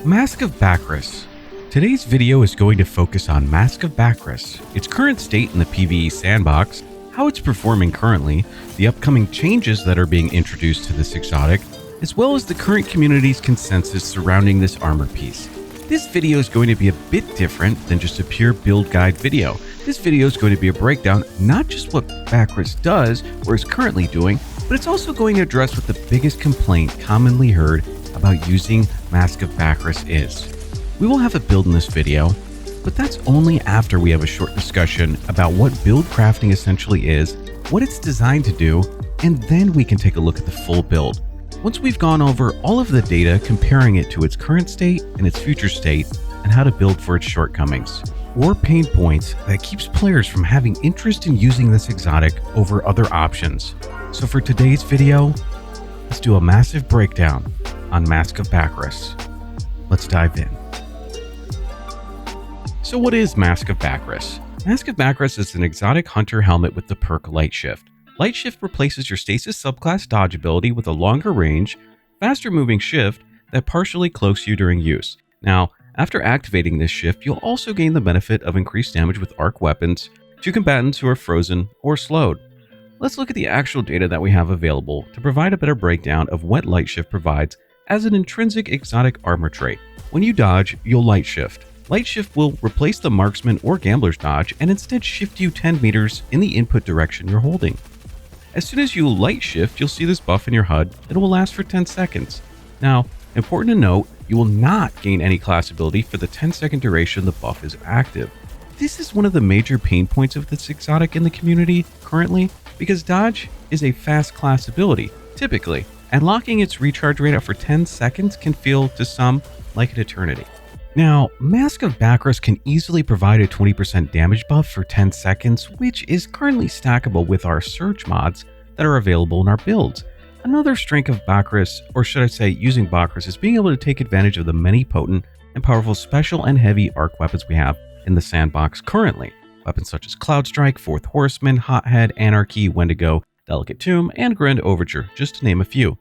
Mask of Bakris. Today's video is going to focus on Mask of Bakris, its current state in the PvE sandbox, how it's performing currently, the upcoming changes that are being introduced to this exotic, as well as the current community's consensus surrounding this armor piece. This video is going to be a bit different than just a pure build guide video. This video is going to be a breakdown, not just what Bakris does or is currently doing, but it's also going to address what the biggest complaint commonly heard about using Mask of Bakris is. We will have a build in this video, but that's only after we have a short discussion about what Buildcrafting essentially is, what it's designed to do, and then we can take a look at the full build. Once we've gone over all of the data, comparing it to its current state and its future state, and how to build for its shortcomings, or pain points that keeps players from having interest in using this exotic over other options. So for today's video, let's do a massive breakdown on Mask of Bakris. Let's dive in. So what is Mask of Bakris? Mask of Bakris is an exotic hunter helmet with the perk Light Shift. Light Shift replaces your Stasis subclass dodge ability with a longer range, faster moving shift that partially cloaks you during use. Now, after activating this shift, you'll also gain the benefit of increased damage with arc weapons to combatants who are frozen or slowed. Let's look at the actual data that we have available to provide a better breakdown of what Light Shift provides as an intrinsic exotic armor trait. When you dodge, you'll Light Shift. Light Shift will replace the marksman or gambler's dodge and instead shift you 10 meters in the input direction you're holding. As soon as you Light Shift, you'll see this buff in your HUD. It will last for 10 seconds. Now, important to note, you will not gain any class ability for the 10-second duration the buff is active. This is one of the major pain points of this exotic in the community currently, because dodge is a fast class ability, typically, and locking its recharge rate up for 10 seconds can feel, to some, like an eternity. Now, Mask of Bakris can easily provide a 20% damage buff for 10 seconds, which is currently stackable with our surge mods that are available in our builds. Another strength of Bakris, or should I say using Bakris, is being able to take advantage of the many potent and powerful special and heavy arc weapons we have in the sandbox currently. Weapons such as Cloud Strike, Fourth Horseman, Hothead, Anarchy, Wendigo, Delicate Tomb, and Grand Overture, just to name a few.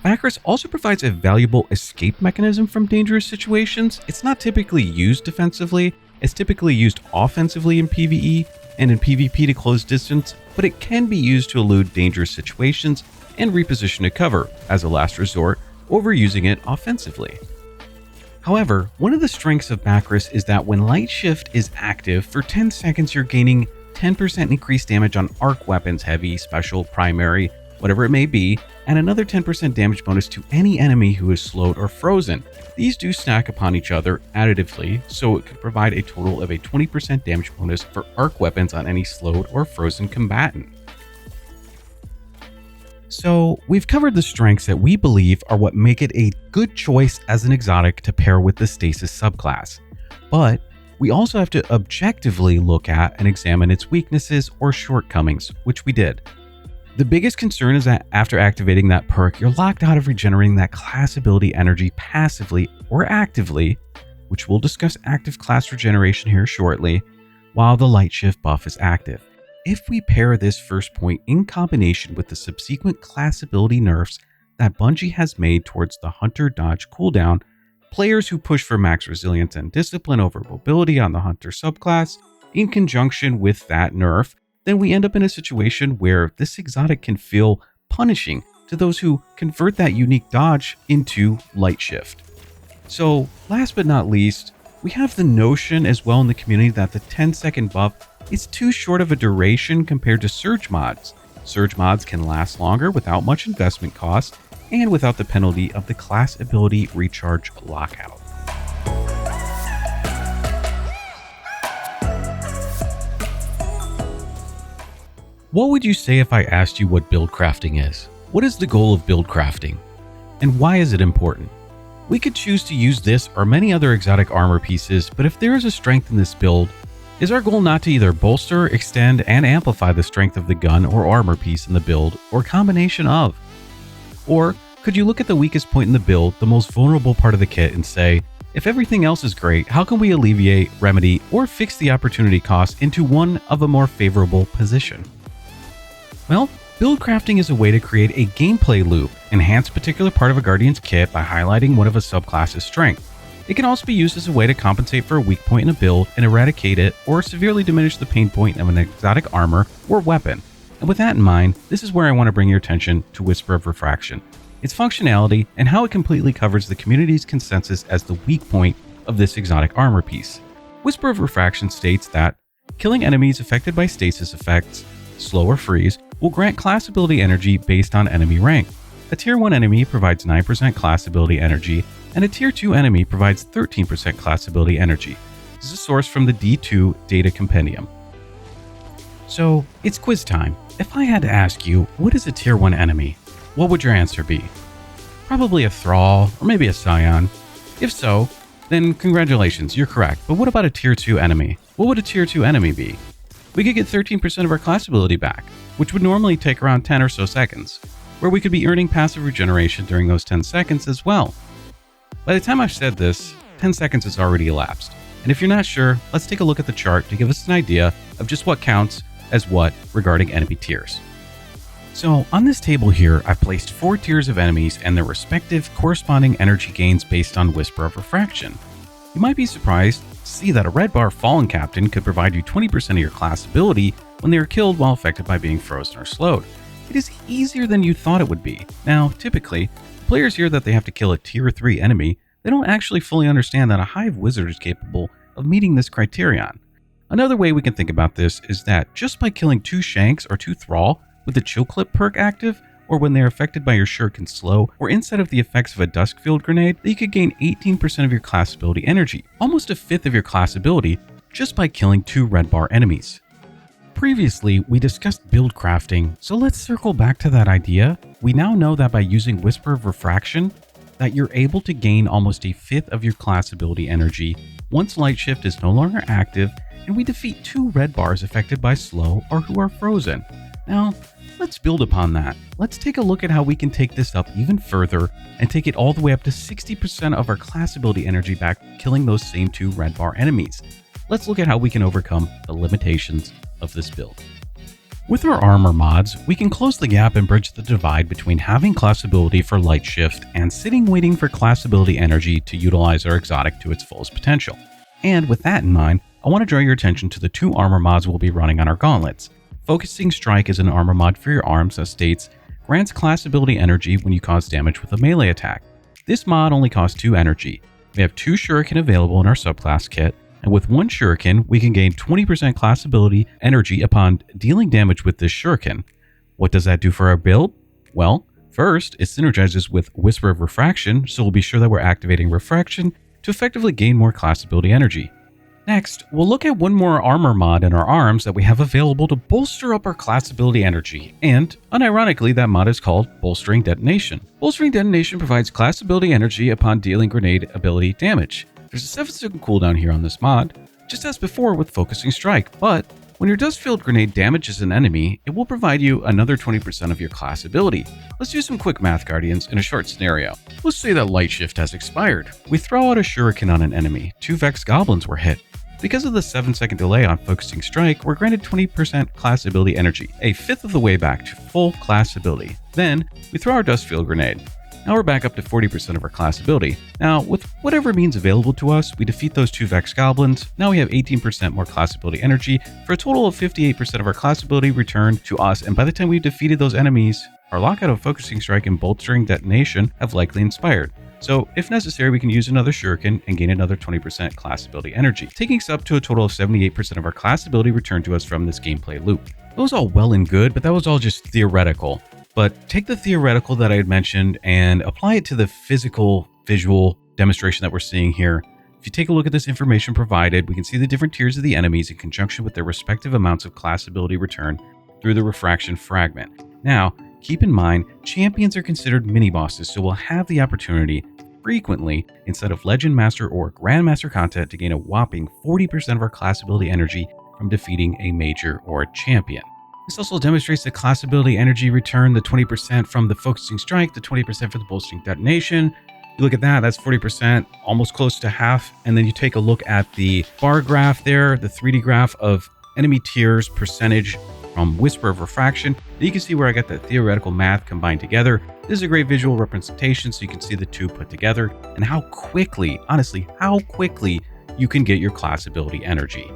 Bakris also provides a valuable escape mechanism from dangerous situations. It's not typically used defensively, it's typically used offensively in PvE and in PvP to close distance, but it can be used to elude dangerous situations and reposition to cover as a last resort over using it offensively. However, one of the strengths of Bakris is that when Light Shift is active, for 10 seconds you're gaining 10% increased damage on arc weapons, heavy, special, primary, whatever it may be, and another 10% damage bonus to any enemy who is slowed or frozen. These do stack upon each other additively, so it could provide a total of a 20% damage bonus for arc weapons on any slowed or frozen combatant. So, we've covered the strengths that we believe are what make it a good choice as an exotic to pair with the Stasis subclass. But we also have to objectively look at and examine its weaknesses or shortcomings, which we did. The biggest concern is that after activating that perk, you're locked out of regenerating that class ability energy passively or actively, which we'll discuss active class regeneration here shortly, while the Light Shift buff is active. If we pair this first point in combination with the subsequent class ability nerfs that Bungie has made towards the Hunter dodge cooldown, players who push for max resilience and discipline over mobility on the Hunter subclass, in conjunction with that nerf, then we end up in a situation where this exotic can feel punishing to those who convert that unique dodge into Light Shift. So last but not least, we have the notion as well in the community that the 10-second buff is too short of a duration compared to surge mods. Surge mods can last longer without much investment cost and without the penalty of the class ability recharge lockout. What would you say if I asked you what Buildcrafting is? What is the goal of Buildcrafting? And why is it important? We could choose to use this or many other exotic armor pieces, but if there is a strength in this build, is our goal not to either bolster, extend, and amplify the strength of the gun or armor piece in the build, or combination of? Or could you look at the weakest point in the build, the most vulnerable part of the kit, and say, if everything else is great, how can we alleviate, remedy, or fix the opportunity cost into one of a more favorable position? Well, Buildcrafting is a way to create a gameplay loop, enhance a particular part of a Guardian's kit by highlighting one of a subclass's strength. It can also be used as a way to compensate for a weak point in a build and eradicate it or severely diminish the pain point of an exotic armor or weapon. And with that in mind, this is where I want to bring your attention to Whisper of Refraction, its functionality, and how it completely covers the community's consensus as the weak point of this exotic armor piece. Whisper of Refraction states that killing enemies affected by stasis effects, slow or freeze, will grant class ability energy based on enemy rank. A Tier 1 enemy provides 9% class ability energy, and a Tier 2 enemy provides 13% class ability energy. This is sourced from the D2 Data Compendium. So, it's quiz time. If I had to ask you, what is a Tier 1 enemy? What would your answer be? Probably a Thrall, or maybe a Scion. If so, then congratulations, you're correct. But what about a Tier 2 enemy? What would a Tier 2 enemy be? We could get 13% of our class ability back, which would normally take around 10 or so seconds, where we could be earning passive regeneration during those 10 seconds as well. By the time I've said this, 10 seconds has already elapsed. And if you're not sure, let's take a look at the chart to give us an idea of just what counts as what regarding enemy tiers. So on this table here, I've placed 4 tiers of enemies and their respective corresponding energy gains based on Whisper of Refraction. You might be surprised to see that a red bar Fallen Captain could provide you 20% of your class ability when they are killed while affected by being frozen or slowed. It is easier than you thought it would be. Now, typically, players hear that they have to kill a Tier 3 enemy. They don't actually fully understand that a Hive Wizard is capable of meeting this criterion. Another way we can think about this is that just by killing 2 Shanks or 2 Thrall with the Chill Clip perk active, or when they are affected by your Shuriken Slow, or instead of the effects of a Dusk Field Grenade, that you could gain 18% of your class ability energy, almost a fifth of your class ability, just by killing 2 red bar enemies. Previously, we discussed Buildcrafting, so let's circle back to that idea. We now know that by using Whisper of Refraction, that you're able to gain almost a fifth of your class ability energy once Light Shift is no longer active, and we defeat 2 red bars affected by slow or who are frozen. Now, let's build upon that. Let's take a look at how we can take this up even further and take it all the way up to 60% of our class ability energy back, killing those same 2 red bar enemies. Let's look at how we can overcome the limitations of this build. With our armor mods, we can close the gap and bridge the divide between having class ability for Light Shift and sitting waiting for class ability energy to utilize our exotic to its fullest potential. And with that in mind, I want to draw your attention to the 2 armor mods we'll be running on our gauntlets. Focusing Strike is an armor mod for your arms that states, grants class ability energy when you cause damage with a melee attack. This mod only costs 2 energy. We have 2 Shuriken available in our subclass kit, and with 1 Shuriken, we can gain 20% class ability energy upon dealing damage with this Shuriken. What does that do for our build? Well, first, it synergizes with Whisper of Refraction, so we'll be sure that we're activating Refraction to effectively gain more class ability energy. Next, we'll look at one more armor mod in our arms that we have available to bolster up our class ability energy, and unironically that mod is called Bolstering Detonation. Bolstering Detonation provides class ability energy upon dealing grenade ability damage. There's a 7-second cooldown here on this mod, just as before with Focusing Strike, but when your Dust Field Grenade damages an enemy, it will provide you another 20% of your class ability. Let's do some quick math, Guardians, in a short scenario. Let's say that Light Shift has expired. We throw out a Shuriken on an enemy, 2 Vex Goblins were hit. Because of the 7-second delay on Focusing Strike, we're granted 20% class ability energy, a fifth of the way back to full class ability. Then, we throw our Dust Field Grenade. Now we're back up to 40% of our class ability. Now, with whatever means available to us, we defeat those 2 Vex Goblins. Now we have 18% more class ability energy, for a total of 58% of our class ability returned to us, and by the time we've defeated those enemies, our lockout of Focusing Strike and Bolstering Detonation have likely inspired. So, if necessary, we can use another Shuriken and gain another 20% class ability energy, taking us up to a total of 78% of our class ability returned to us from this gameplay loop. That was all well and good, but that was all just theoretical. But take the theoretical that I had mentioned and apply it to the physical, visual demonstration that we're seeing here. If you take a look at this information provided, we can see the different tiers of the enemies in conjunction with their respective amounts of class ability return through the Refraction fragment. Now, keep in mind, champions are considered mini-bosses, so we'll have the opportunity frequently, instead of Legend Master or Grandmaster content, to gain a whopping 40% of our class ability energy from defeating a major or a champion. This also demonstrates the class ability energy return, the 20% from the Focusing Strike, the 20% for the Bolstering Detonation. You look at that, that's 40%, almost close to half. And then you take a look at the bar graph there, the 3D graph of enemy tiers percentage from Whisper of Refraction. You can see where I got that theoretical math combined together. This is a great visual representation so you can see the two put together and how quickly, honestly, how quickly you can get your class ability energy.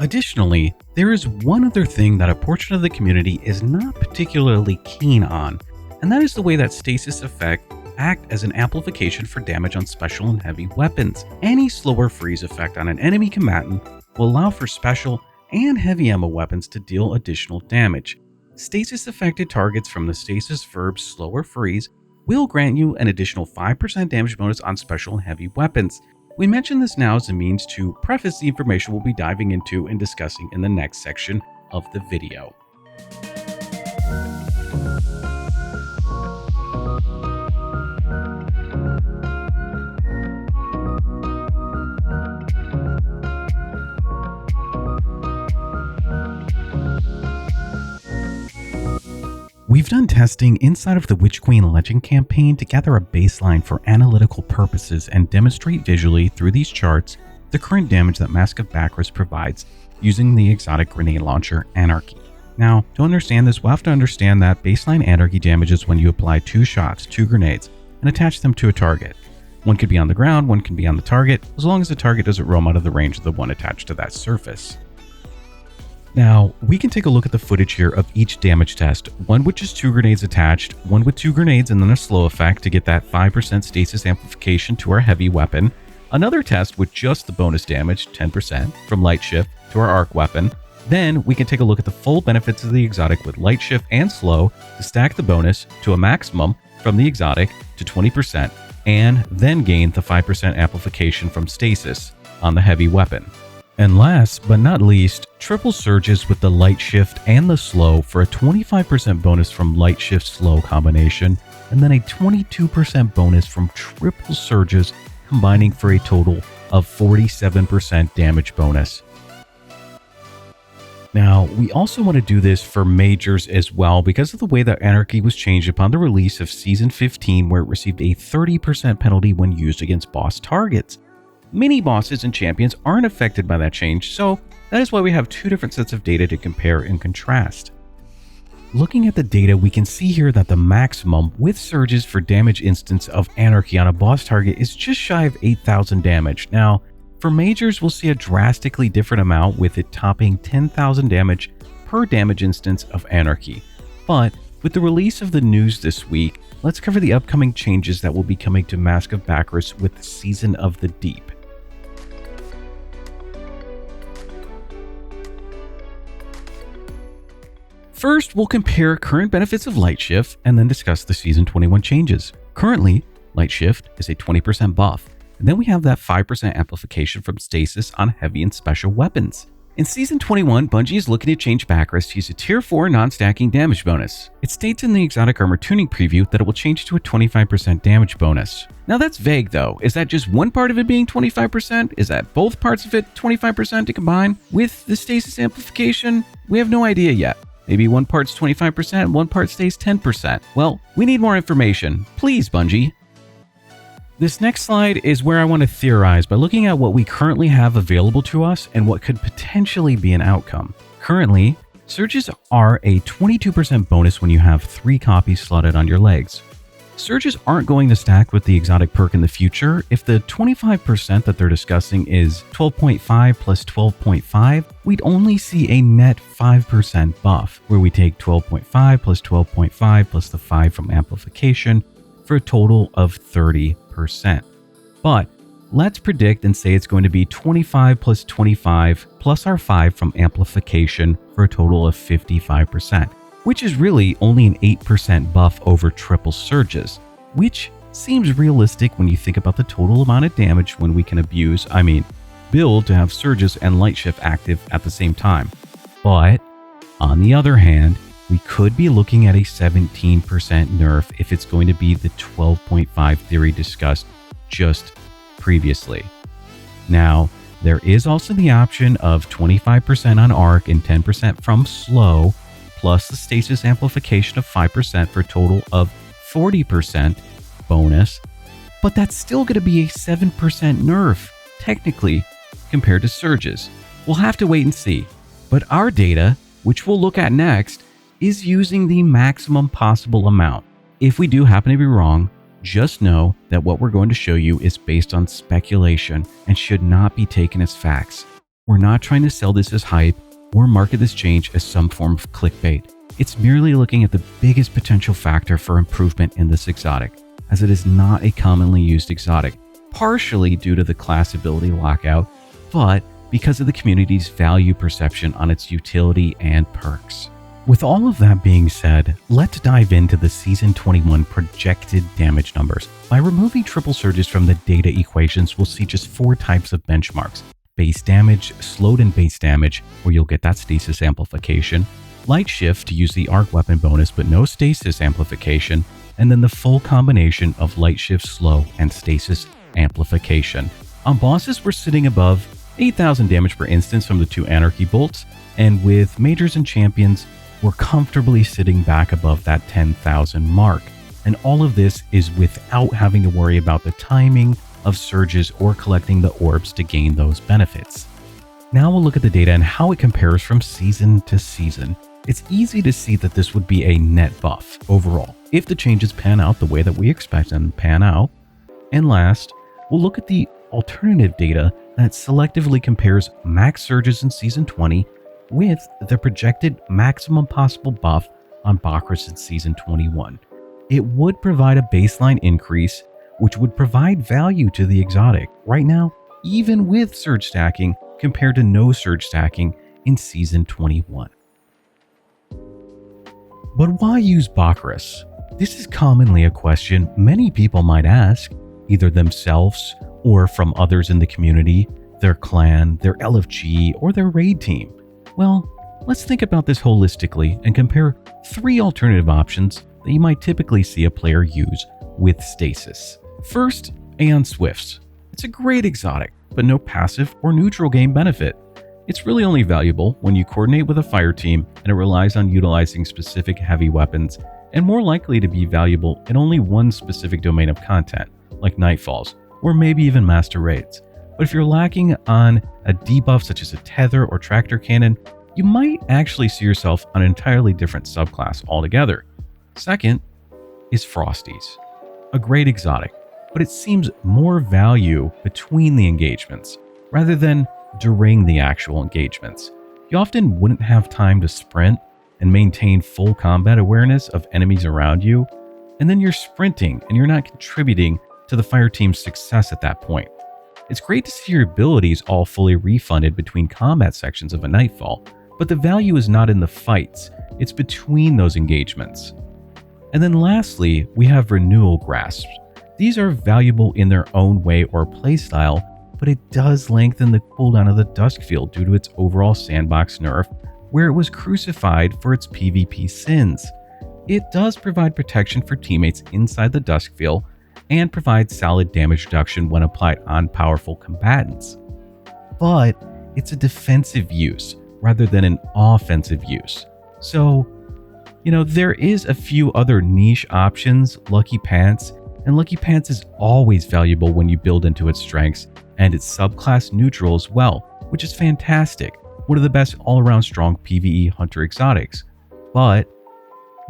Additionally, there is one other thing that a portion of the community is not particularly keen on, and that is the way that Stasis effect act as an amplification for damage on special and heavy weapons. Any slow or freeze effect on an enemy combatant will allow for special and heavy ammo weapons to deal additional damage. Stasis affected targets from the Stasis verb slow or freeze will grant you an additional 5% damage bonus on special and heavy weapons. We mention this now as a means to preface the information we'll be diving into and discussing in the next section of the video. We've done testing inside of the Witch Queen Legend campaign to gather a baseline for analytical purposes and demonstrate visually through these charts the current damage that Mask of Bakris provides using the exotic grenade launcher Anarchy. Now, to understand this, we'll have to understand that baseline Anarchy damages when you apply 2 shots, 2 grenades, and attach them to a target. One could be on the ground, one can be on the target, as long as the target doesn't roam out of the range of the one attached to that surface. Now, we can take a look at the footage here of each damage test, one with just 2 grenades attached, one with 2 grenades and then a slow effect to get that 5% stasis amplification to our heavy weapon, another test with just the bonus damage, 10%, from light shift to our arc weapon. Then we can take a look at the full benefits of the exotic with light shift and slow to stack the bonus to a maximum from the exotic to 20%, and then gain the 5% amplification from stasis on the heavy weapon. And last but not least, triple surges with the light shift and the slow for a 25% bonus from light shift slow combination, and then a 22% bonus from triple surges combining for a total of 47% damage bonus. Now, we also want to do this for majors as well because of the way that Anarchy was changed upon the release of Season 15, where it received a 30% penalty when used against boss targets. Mini bosses and champions aren't affected by that change, so that is why we have 2 different sets of data to compare and contrast. Looking at the data, we can see here that the maximum with surges for damage instance of Anarchy on a boss target is just shy of 8,000 damage. Now, for majors, we'll see a drastically different amount with it topping 10,000 damage per damage instance of Anarchy. But with the release of the news this week, let's cover the upcoming changes that will be coming to Mask of Bakris with Season of the Deep. First, we'll compare current benefits of Light Shift and then discuss the Season 21 changes. Currently, Light Shift is a 20% buff, and then we have that 5% amplification from Stasis on heavy and special weapons. In Season 21, Bungie is looking to change Bakris to use a Tier 4 non-stacking damage bonus. It states in the Exotic Armor Tuning preview that it will change to a 25% damage bonus. Now that's vague though. Is that just one part of it being 25%? Is that both parts of it 25% to combine with the Stasis amplification? We have no idea yet. Maybe one part's 25%, one part stays 10%. Well, we need more information. Please, Bungie. This next slide is where I want to theorize by looking at what we currently have available to us and what could potentially be an outcome. Currently, surges are a 22% bonus when you have 3 copies slotted on your legs. Surges aren't going to stack with the exotic perk in the future. If the 25% that they're discussing is 12.5 plus 12.5, we'd only see a net 5% buff, where we take 12.5 plus 12.5 plus the 5 from amplification for a total of 30%. But let's predict and say it's going to be 25 plus 25 plus our 5 from amplification for a total of 55%. Which is really only an 8% buff over triple surges, which seems realistic when you think about the total amount of damage when we can build to have surges and light shift active at the same time. But on the other hand, we could be looking at a 17% nerf if it's going to be the 12.5 theory discussed just previously. Now, there is also the option of 25% on arc and 10% from slow, plus the stasis amplification of 5% for a total of 40%, perk bonus, but that's still going to be a 7% nerf, technically, compared to Surges. We'll have to wait and see. But our data, which we'll look at next, is using the maximum possible amount. If we do happen to be wrong, just know that what we're going to show you is based on speculation and should not be taken as facts. We're not trying to sell this as hype or market this change as some form of clickbait. It's merely looking at the biggest potential factor for improvement in this exotic, as it is not a commonly used exotic, partially due to the class ability lockout, but because of the community's value perception on its utility and perks. With all of that being said, let's dive into the Season 21 projected damage numbers. By removing triple surges from the data equations, we'll see just 4 types of benchmarks. Base damage, slowed in base damage, where you'll get that stasis amplification, light shift to use the arc weapon bonus but no stasis amplification, and then the full combination of light shift slow and stasis amplification. On bosses, we're sitting above 8,000 damage per instance from the 2 Anarchy bolts, and with majors and champions, we're comfortably sitting back above that 10,000 mark. And all of this is without having to worry about the timing of surges or collecting the orbs to gain those benefits. Now we'll look at the data and how it compares from season to season. It's easy to see that this would be a net buff overall, if the changes pan out the way that we expect them to pan out. And last, we'll look at the alternative data that selectively compares max surges in Season 20 with the projected maximum possible buff on Bakris in Season 21. It would provide a baseline increase, which would provide value to the exotic right now, even with surge stacking compared to no surge stacking in Season 21. But why use Bakris? This is commonly a question many people might ask, either themselves or from others in the community, their clan, their LFG, or their raid team. Well, let's think about this holistically and compare 3 alternative options that you might typically see a player use with Stasis. First, Aeon Swifts. It's a great exotic, but no passive or neutral game benefit. It's really only valuable when you coordinate with a fire team and it relies on utilizing specific heavy weapons, and more likely to be valuable in only one specific domain of content, like Nightfalls, or maybe even Master Raids. But if you're lacking on a debuff such as a tether or tractor cannon, you might actually see yourself on an entirely different subclass altogether. Second is Frosties. A great exotic, but it seems more value between the engagements rather than during the actual engagements. You often wouldn't have time to sprint and maintain full combat awareness of enemies around you, and then you're sprinting and you're not contributing to the fire team's success at that point. It's great to see your abilities all fully refunded between combat sections of a Nightfall, but the value is not in the fights, it's between those engagements. And then lastly, we have Renewal Grasps. These are valuable in their own way or playstyle, but it does lengthen the cooldown of the Duskfield due to its overall sandbox nerf, where it was crucified for its PvP sins. It does provide protection for teammates inside the Duskfield, and provides solid damage reduction when applied on powerful combatants. But it's a defensive use rather than an offensive use. So, there is a few other niche options, Lucky Pants, and Lucky Pants is always valuable when you build into its strengths, and it's subclass neutral as well, which is fantastic. One of the best all-around strong PvE hunter exotics. But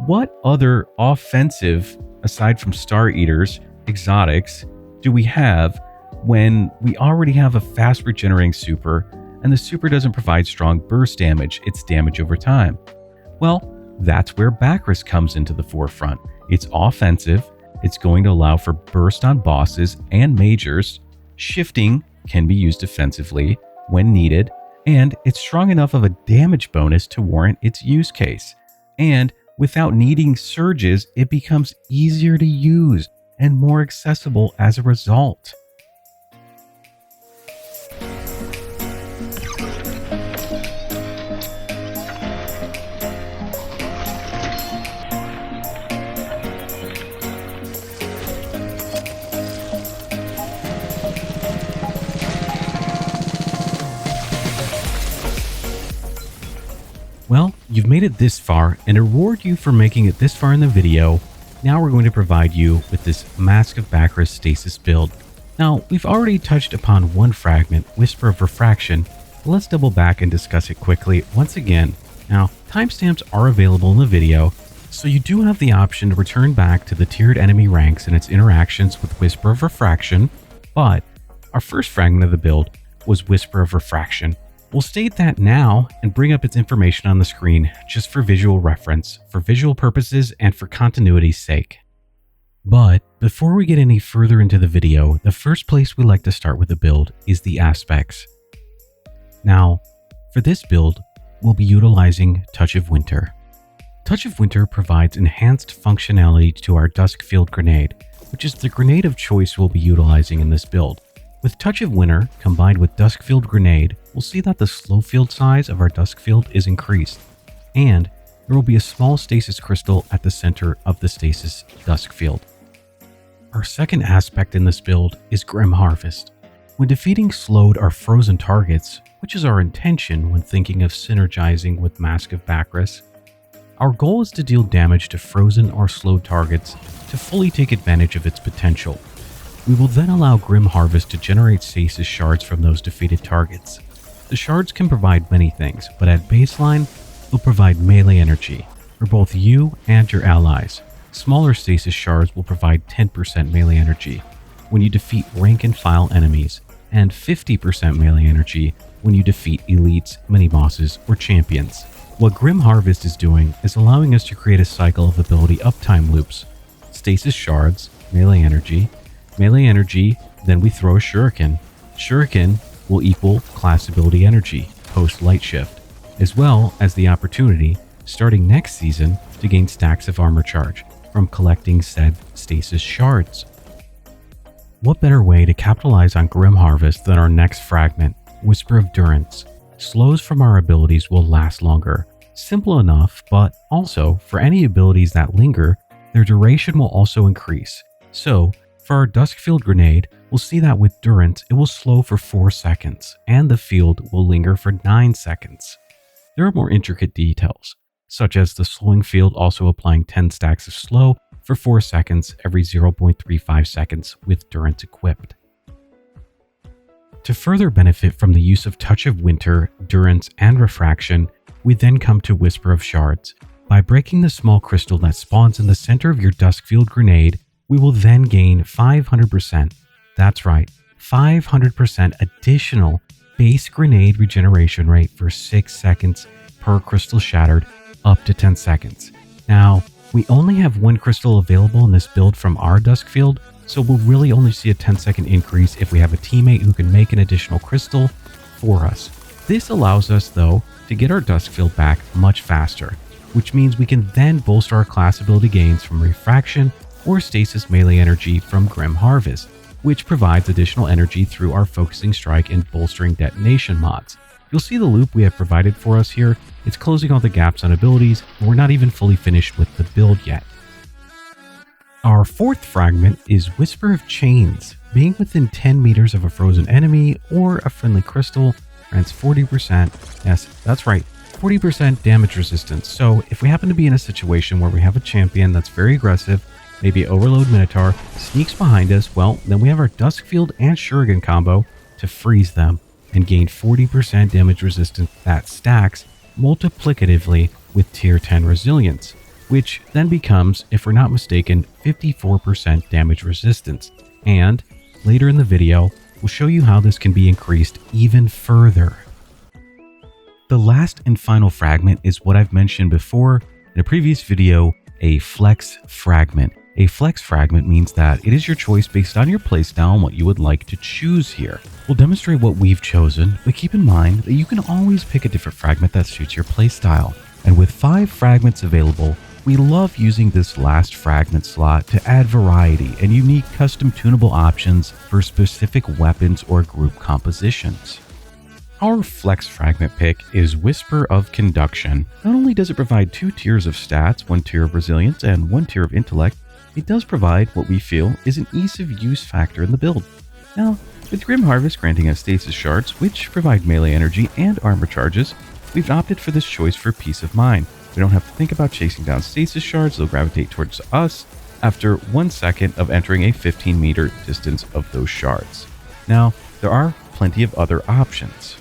what other offensive, aside from Star Eaters, exotics do we have when we already have a fast regenerating super and the super doesn't provide strong burst damage, it's damage over time? Well, that's where Bakris comes into the forefront. It's offensive, it's going to allow for burst on bosses and majors, shifting can be used defensively when needed, and it's strong enough of a damage bonus to warrant its use case. And without needing surges, it becomes easier to use and more accessible as a result. Well, you've made it this far, and to reward you for making it this far in the video, Now we're going to provide you with this Mask of Bakris Stasis build. Now, we've already touched upon one fragment, Whisper of Refraction, but let's double back and discuss it quickly once again. Now, timestamps are available in the video, so you do have the option to return back to the tiered enemy ranks and its interactions with Whisper of Refraction, but our first fragment of the build was Whisper of Refraction. We'll state that now and bring up its information on the screen just for visual reference, for visual purposes, and for continuity's sake. But before we get any further into the video, the first place we like to start with the build is the aspects. Now, for this build, we'll be utilizing Touch of Winter. Touch of Winter provides enhanced functionality to our Duskfield grenade, which is the grenade of choice we'll be utilizing in this build. With Touch of Winter combined with Duskfield grenade, we'll see that the slow field size of our Duskfield is increased, and there will be a small stasis crystal at the center of the stasis Duskfield. Our second aspect in this build is Grim Harvest. When defeating slowed or frozen targets, which is our intention when thinking of synergizing with Mask of Bakris, our goal is to deal damage to frozen or slowed targets to fully take advantage of its potential. We will then allow Grim Harvest to generate stasis shards from those defeated targets. The shards can provide many things, but at baseline, they'll provide melee energy for both you and your allies. Smaller stasis shards will provide 10% melee energy when you defeat rank and file enemies, and 50% melee energy when you defeat elites, mini-bosses, or champions. What Grim Harvest is doing is allowing us to create a cycle of ability uptime loops. Stasis shards, melee energy, then we throw a shuriken. Shuriken will equal class ability energy, post light shift, as well as the opportunity, starting next season, to gain stacks of armor charge from collecting said stasis shards. What better way to capitalize on Grim Harvest than our next fragment, Whisper of Durance? Slows from our abilities will last longer. Simple enough, but also, for any abilities that linger, their duration will also increase. So, for our Duskfield grenade, we'll see that with Durance, it will slow for 4 seconds, and the field will linger for 9 seconds. There are more intricate details, such as the slowing field also applying 10 stacks of slow for 4 seconds every 0.35 seconds with Durance equipped. To further benefit from the use of Touch of Winter, Durance, and Refraction, we then come to Whisper of Shards. By breaking the small crystal that spawns in the center of your Duskfield grenade, we will then gain 500%. That's right, 500% additional base grenade regeneration rate for 6 seconds per crystal shattered, up to 10 seconds. Now, we only have one crystal available in this build from our Duskfield, so we'll really only see a 10-second increase if we have a teammate who can make an additional crystal for us. This allows us, though, to get our Duskfield back much faster, which means we can then bolster our class ability gains from Refraction or stasis melee energy from Grim Harvest, which provides additional energy through our Focusing Strike and Bolstering Detonation mods. You'll see the loop we have provided for us here. It's closing all the gaps on abilities, and we're not even fully finished with the build yet. Our fourth fragment is Whisper of Chains. Being within 10 meters of a frozen enemy or a friendly crystal grants 40%, yes, that's right, 40% damage resistance. So if we happen to be in a situation where we have a champion that's very aggressive, maybe Overload Minotaur, sneaks behind us, well, then we have our Duskfield and Shuriken combo to freeze them and gain 40% damage resistance that stacks multiplicatively with tier 10 resilience, which then becomes, if we're not mistaken, 54% damage resistance. And later in the video, we'll show you how this can be increased even further. The last and final fragment is what I've mentioned before in a previous video, a flex fragment. A flex fragment means that it is your choice based on your playstyle and what you would like to choose here. We'll demonstrate what we've chosen, but keep in mind that you can always pick a different fragment that suits your playstyle. And with 5 fragments available, we love using this last fragment slot to add variety and unique custom tunable options for specific weapons or group compositions. Our flex fragment pick is Whisper of Conduction. Not only does it provide 2 tiers of stats, 1 tier of resilience and 1 tier of intellect, it does provide what we feel is an ease of use factor in the build. Now, with Grim Harvest granting us stasis shards, which provide melee energy and armor charges, we've opted for this choice for peace of mind. We don't have to think about chasing down stasis shards, they'll gravitate towards us, after 1 second of entering a 15-meter distance of those shards. Now, there are plenty of other options.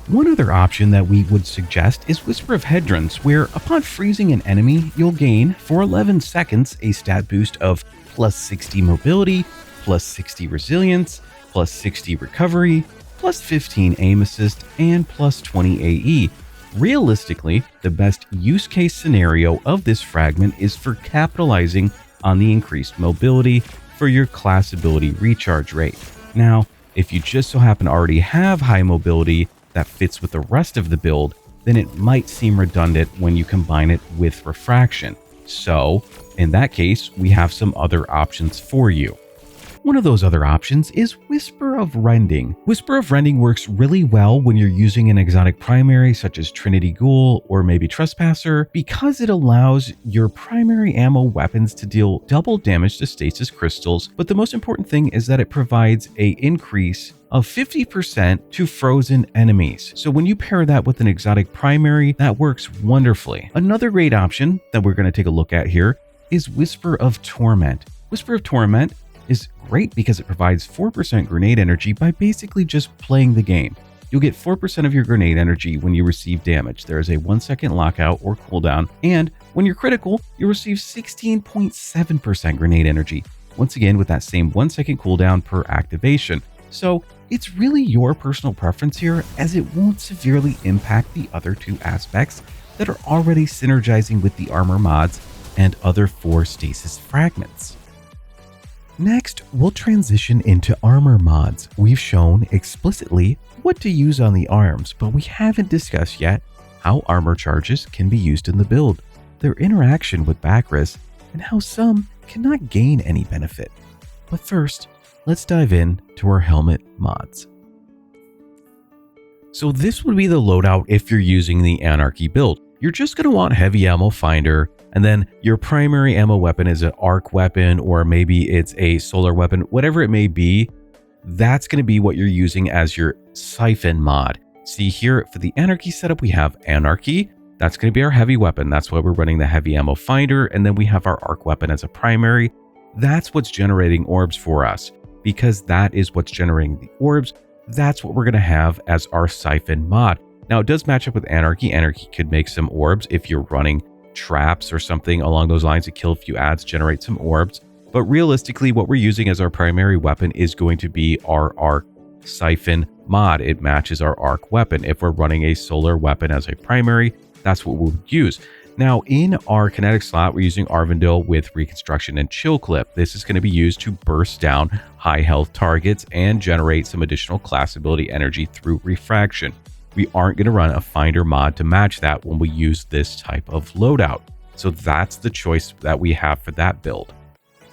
One other option that we would suggest is Whisper of Hedrons, where upon freezing an enemy, you'll gain for 11 seconds a stat boost of plus 60 mobility, plus 60 resilience, plus 60 recovery, plus 15 aim assist, and plus 20 AE. Realistically, the best use case scenario of this fragment is for capitalizing on the increased mobility for your class ability recharge rate. Now, if you just so happen to already have high mobility that fits with the rest of the build, then it might seem redundant when you combine it with Refraction. So, in that case, we have some other options for you. One of those other options is Whisper of Rending. Whisper of Rending works really well when you're using an exotic primary such as Trinity Ghoul or maybe Trespasser, because it allows your primary ammo weapons to deal double damage to stasis crystals, but the most important thing is that it provides an increase of 50% to frozen enemies. So when you pair that with an exotic primary, that works wonderfully. Another great option that we're going to take a look at here is Whisper of Torment. Whisper of Torment is great because it provides 4% grenade energy by basically just playing the game. You'll get 4% of your grenade energy when you receive damage. There is a 1-second lockout or cooldown, and when you're critical, you'll receive 16.7% grenade energy. Once again, with that same 1-second cooldown per activation. So it's really your personal preference here, as it won't severely impact the other two aspects that are already synergizing with the armor mods and other 4 stasis fragments. Next, we'll transition into armor mods. We've shown explicitly what to use on the arms, but we haven't discussed yet how armor charges can be used in the build, their interaction with Bakris, and how some cannot gain any benefit. But first, let's dive in to our helmet mods. So this would be the loadout if you're using the Anarchy build. You're just going to want heavy ammo finder, and then your primary ammo weapon is an arc weapon, or maybe it's a solar weapon, whatever it may be. That's going to be what you're using as your siphon mod. See here for the Anarchy setup, we have Anarchy. That's going to be our heavy weapon. That's why we're running the heavy ammo finder. And then we have our arc weapon as a primary. That's what's generating orbs for us. Because that is what's generating the orbs, that's what we're going to have as our siphon mod. Now, it does match up with Anarchy. Anarchy could make some orbs if you're running traps or something along those lines to kill a few ads, generate some orbs. But realistically, what we're using as our primary weapon is going to be our arc siphon mod. It matches our arc weapon. If we're running a solar weapon as a primary, that's what we'll use. Now, in our kinetic slot, we're using Arvindil with Reconstruction and Chill Clip. This is going to be used to burst down high health targets and generate some additional class ability energy through Refraction. We aren't going to run a finder mod to match that when we use this type of loadout. So that's the choice that we have for that build.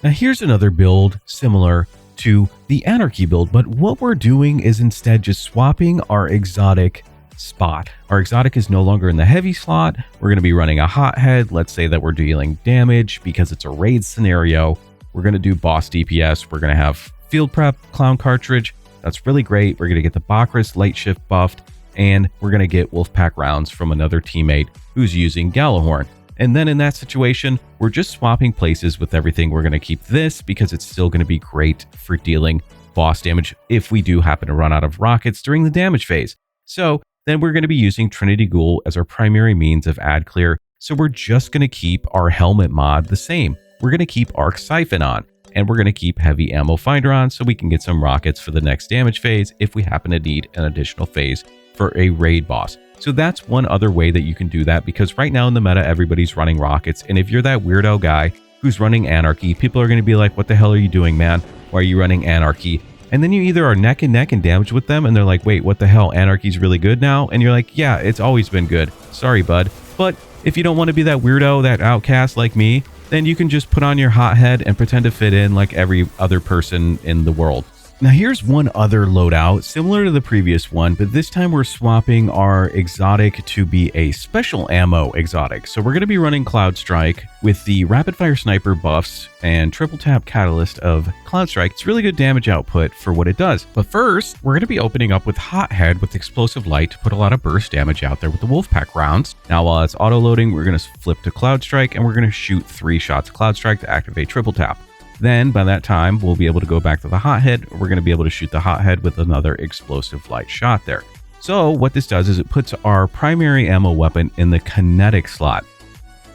Now, here's another build similar to the Anarchy build, but what we're doing is instead just swapping our exotic spot. Our exotic is no longer in the heavy slot. We're going to be running a hothead. Let's say that we're dealing damage because it's a raid scenario. We're going to do boss DPS. We're going to have field prep, clown cartridge. That's really great. We're going to get the Bakris light shift buffed, and we're going to get Wolfpack rounds from another teammate who's using Gallahorn. And then in that situation, we're just swapping places with everything. We're going to keep this because it's still going to be great for dealing boss damage if we do happen to run out of rockets during the damage phase. So then we're going to be using Trinity Ghoul as our primary means of ad clear. So we're just going to keep our helmet mod the same. We're going to keep Arc Siphon on, and we're going to keep Heavy Ammo Finder on so we can get some rockets for the next damage phase if we happen to need an additional phase for a raid boss. So that's one other way that you can do that, because right now in the meta, everybody's running rockets. And if you're that weirdo guy who's running Anarchy, people are going to be like, what the hell are you doing, man? Why are you running Anarchy? And then you either are neck and neck in damage with them, and they're like, wait, what the hell? Anarchy's really good now? And you're like, yeah, it's always been good. Sorry, bud. But if you don't want to be that weirdo, that outcast like me, then you can just put on your hothead and pretend to fit in like every other person in the world. Now here's one other loadout similar to the previous one, but this time we're swapping our exotic to be a special ammo exotic. So we're going to be running Cloud Strike with the rapid fire sniper buffs and triple tap catalyst of Cloud Strike. It's really good damage output for what it does. But first, we're going to be opening up with Hothead with explosive light to put a lot of burst damage out there with the Wolfpack rounds. Now while it's auto loading, we're going to flip to Cloud Strike and we're going to shoot 3 shots of Cloud Strike to activate triple tap. Then by that time, we'll be able to go back to the Hothead. We're going to be able to shoot the Hothead with another explosive light shot there. So what this does is it puts our primary ammo weapon in the Kinetic slot.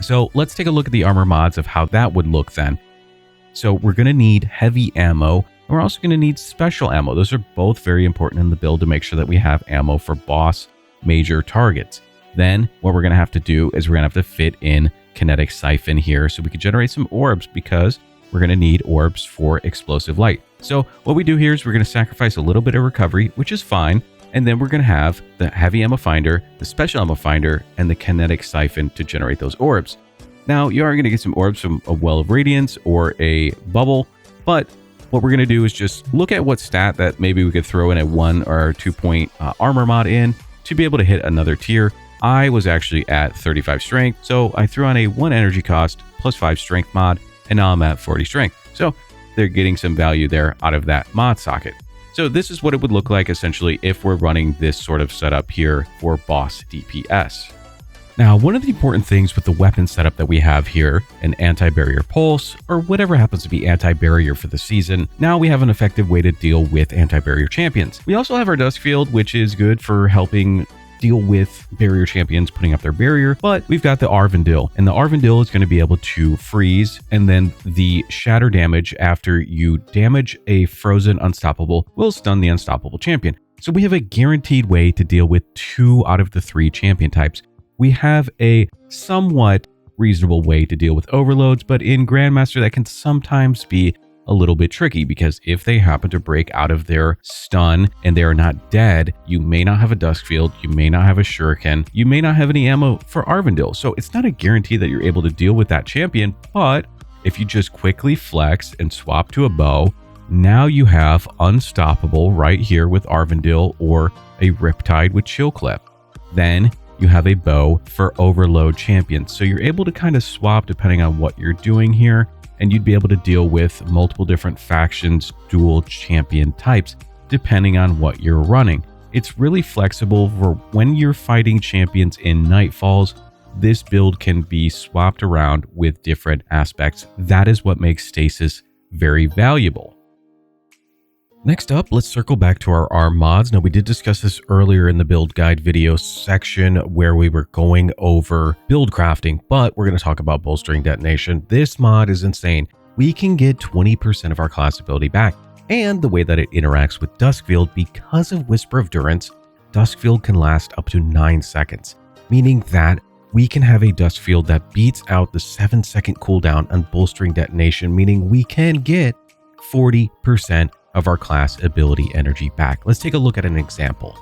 So let's take a look at the armor mods of how that would look then. So we're going to need heavy ammo. And we're also going to need special ammo. Those are both very important in the build to make sure that we have ammo for boss major targets. Then what we're going to have to do is we're going to have to fit in Kinetic Siphon here so we can generate some orbs, because we're going to need orbs for explosive light. So what we do here is we're going to sacrifice a little bit of recovery, which is fine. And then we're going to have the heavy ammo finder, the special ammo finder, and the Kinetic Siphon to generate those orbs. Now you are going to get some orbs from a Well of Radiance or a bubble, but what we're going to do is just look at what stat that maybe we could throw in a 1 or 2 point armor mod in to be able to hit another tier. I was actually at 35 strength, so I threw on a 1 energy cost plus 5 strength mod, and now I'm at 40 strength. So they're getting some value there out of that mod socket. So this is what it would look like essentially if we're running this sort of setup here for boss DPS. Now, one of the important things with the weapon setup that we have here, an anti-barrier pulse, or whatever happens to be anti-barrier for the season, now we have an effective way to deal with anti-barrier champions. We also have our Dusk Field, which is good for helping deal with barrier champions putting up their barrier, but we've got the Arvindil, and the Arvindil is going to be able to freeze, and then the shatter damage after you damage a frozen unstoppable will stun the unstoppable champion. So we have a guaranteed way to deal with 2 out of the 3 champion types. We have a somewhat reasonable way to deal with overloads, but in Grandmaster that can sometimes be a little bit tricky, because if they happen to break out of their stun and they are not dead, you may not have a Dusk Field, you may not have a Shuriken, you may not have any ammo for Arvindil. So it's not a guarantee that you're able to deal with that champion, but if you just quickly flex and swap to a bow, now you have Unstoppable right here with Arvindil, or a Riptide with Chill Clip. Then you have a bow for overload champions. So you're able to kind of swap depending on what you're doing here, and you'd be able to deal with multiple different factions, dual champion types, depending on what you're running. It's really flexible for when you're fighting champions in Nightfalls. This build can be swapped around with different aspects. That is what makes Stasis very valuable. Next up, let's circle back to our ARM mods. Now, we did discuss this earlier in the build guide video section where we were going over Buildcrafting, but we're going to talk about Bolstering Detonation. This mod is insane. We can get 20% of our class ability back, and the way that it interacts with Duskfield, because of Whisper of Durance, Duskfield can last up to 9 seconds, meaning that we can have a Duskfield that beats out the 7-second cooldown on Bolstering Detonation, meaning we can get 40% of our class ability energy back. Let's take a look at an example.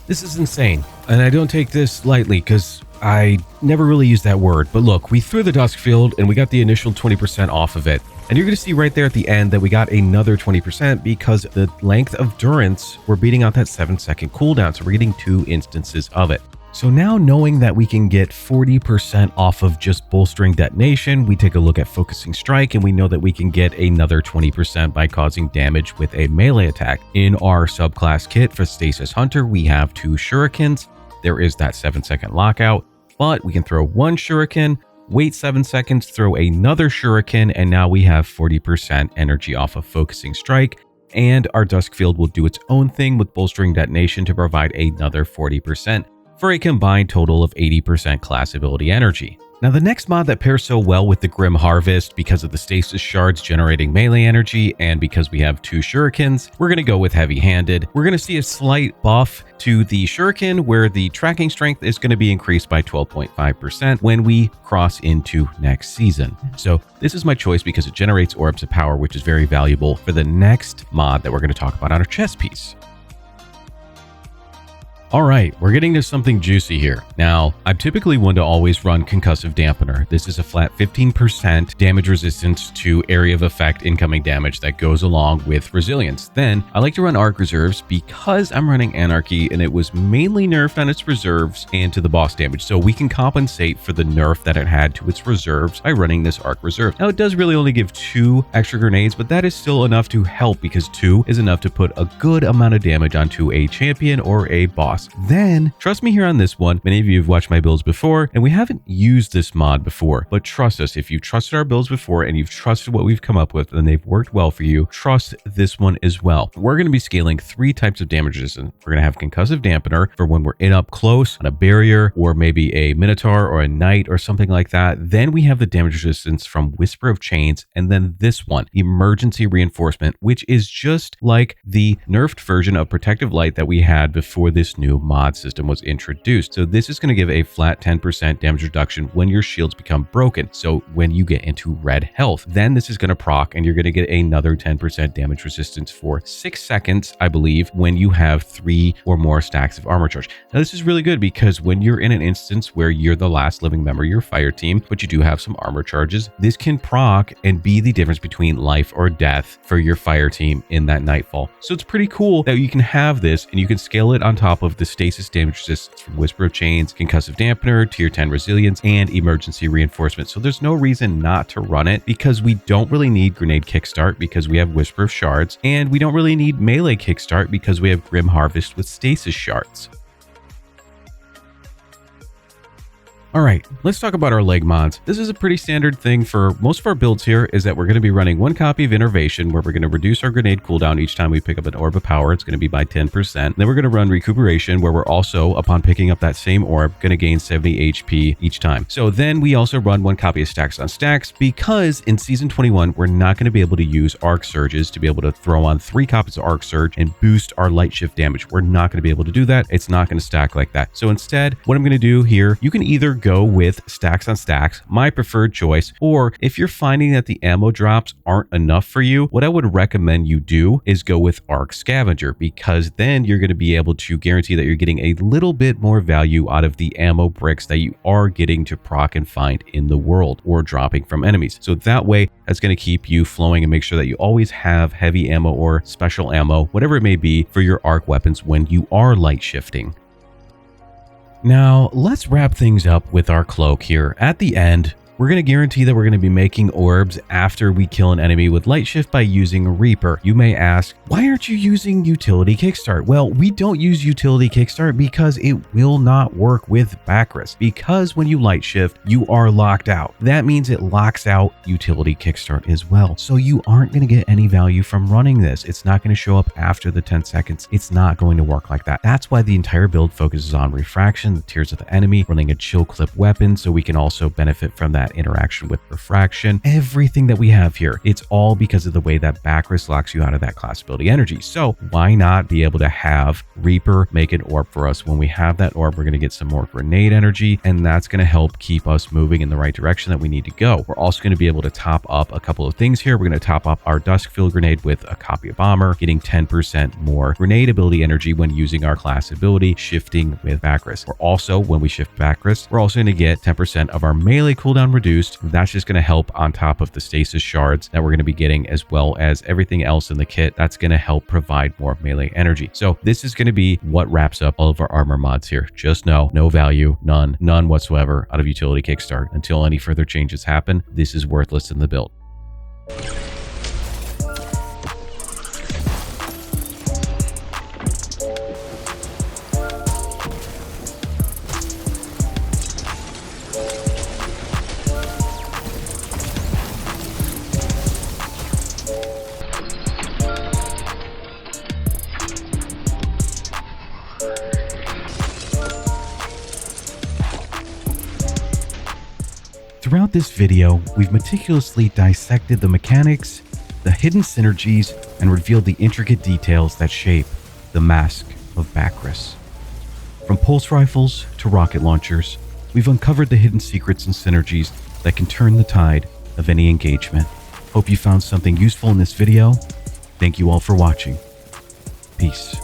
This is insane, and I don't take this lightly because I never really use that word, but look, we threw the Dusk Field and we got the initial 20% off of it. And you're going to see right there at the end that we got another 20% because the length of Durance, we're beating out that 7-second cooldown, so we're getting 2 instances of it. So now, knowing that we can get 40% off of just Bolstering Detonation, we take a look at Focusing Strike, and we know that we can get another 20% by causing damage with a melee attack. In our subclass kit for Stasis Hunter, we have 2 Shurikens. There is that 7-second lockout, but we can throw 1 Shuriken, wait 7 seconds, throw another Shuriken, and now we have 40% energy off of Focusing Strike. And our Duskfield will do its own thing with Bolstering Detonation to provide another 40%. For a combined total of 80% class ability energy. Now, the next mod that pairs so well with the Grim Harvest because of the Stasis Shards generating melee energy, and because we have 2 Shurikens, we're going to go with Heavy Handed. We're going to see a slight buff to the Shuriken where the tracking strength is going to be increased by 12.5% when we cross into next season. So this is my choice because it generates orbs of power, which is very valuable for the next mod that we're going to talk about on our chess piece. All right, we're getting to something juicy here. Now, I'm typically one to always run Concussive Dampener. This is a flat 15% damage resistance to area of effect incoming damage that goes along with resilience. Then, I like to run Arc Reserves because I'm running Anarchy and it was mainly nerfed on its reserves and to the boss damage. So we can compensate for the nerf that it had to its reserves by running this Arc Reserve. Now, it does really only give 2 extra grenades, but that is still enough to help because 2 is enough to put a good amount of damage onto a champion or a boss. Then, trust me here on this one, many of you have watched my builds before, and we haven't used this mod before, but trust us, if you've trusted our builds before and you've trusted what we've come up with and they've worked well for you, trust this one as well. We're going to be scaling 3 types of damage resistance. We're going to have Concussive Dampener for when we're in up close on a barrier or maybe a Minotaur or a Knight or something like that. Then we have the damage resistance from Whisper of Chains, and then this one, Emergency Reinforcement, which is just like the nerfed version of Protective Light that we had before this new mod system was introduced. So this is going to give a flat 10% damage reduction when your shields become broken. So when you get into red health, then this is going to proc and you're going to get another 10% damage resistance for 6 seconds, I believe, when you have 3 or more stacks of armor charge. Now this is really good because when you're in an instance where you're the last living member of your fire team, but you do have some armor charges, this can proc and be the difference between life or death for your fire team in that nightfall. So it's pretty cool that you can have this and you can scale it on top of the Stasis damage resistance from Whisper of Chains, Concussive Dampener, Tier 10 Resilience, and Emergency Reinforcement. So there's no reason not to run it because we don't really need Grenade Kickstart because we have Whisper of Shards, and we don't really need Melee Kickstart because we have Grim Harvest with Stasis Shards. All right, let's talk about our leg mods. This is a pretty standard thing for most of our builds here, is that we're going to be running 1 copy of Innervation, where we're going to reduce our grenade cooldown each time we pick up an orb of power. It's going to be by 10%. Then we're going to run Recuperation, where we're also, upon picking up that same orb, going to gain 70 HP each time. So then we also run 1 copy of Stacks on Stacks, because in Season 21, we're not going to be able to use Arc Surges to be able to throw on 3 copies of Arc Surge and boost our light shift damage. We're not going to be able to do that. It's not going to stack like that. So instead, what I'm going to do here, you can either go with Stacks on Stacks, my preferred choice, or if you're finding that the ammo drops aren't enough for you, what I would recommend you do is go with Arc Scavenger, because then you're going to be able to guarantee that you're getting a little bit more value out of the ammo bricks that you are getting to proc and find in the world or dropping from enemies. So that way, that's going to keep you flowing and make sure that you always have heavy ammo or special ammo, whatever it may be, for your arc weapons when you are light shifting. Now, let's wrap things up with our cloak here. At the end, we're going to guarantee that we're going to be making orbs after we kill an enemy with light shift by using Reaper. You may ask, why aren't you using Utility Kickstart? Well, we don't use Utility Kickstart because it will not work with Bakris. Because when you light shift, you are locked out. That means it locks out Utility Kickstart as well. So you aren't going to get any value from running this. It's not going to show up after the 10 seconds. It's not going to work like that. That's why the entire build focuses on Refraction, the tiers of the enemy, running a chill clip weapon so we can also benefit from that interaction with Refraction. Everything that we have here, it's all because of the way that Bakris locks you out of that class ability energy. So why not be able to have Reaper make an orb for us? When we have that orb, we're going to get some more grenade energy, and that's going to help keep us moving in the right direction that we need to go. We're also going to be able to top up a couple of things here. We're going to top up our Duskfield grenade with a copy of Bomber, getting 10% more grenade ability energy when using our class ability, shifting with Bakris. We're also, when we shift Bakris, we're also going to get 10% of our melee cooldown reduced. That's just going to help on top of the Stasis Shards that we're going to be getting, as well as everything else in the kit that's going to help provide more melee energy. So this is going to be what wraps up all of our armor mods here. Just know, no value, none whatsoever out of Utility Kickstart. Until any further changes happen, this is worthless in the build. Throughout this video, we've meticulously dissected the mechanics, the hidden synergies, and revealed the intricate details that shape the Mask of Bakris. From pulse rifles to rocket launchers, we've uncovered the hidden secrets and synergies that can turn the tide of any engagement. Hope you found something useful in this video. Thank you all for watching. Peace.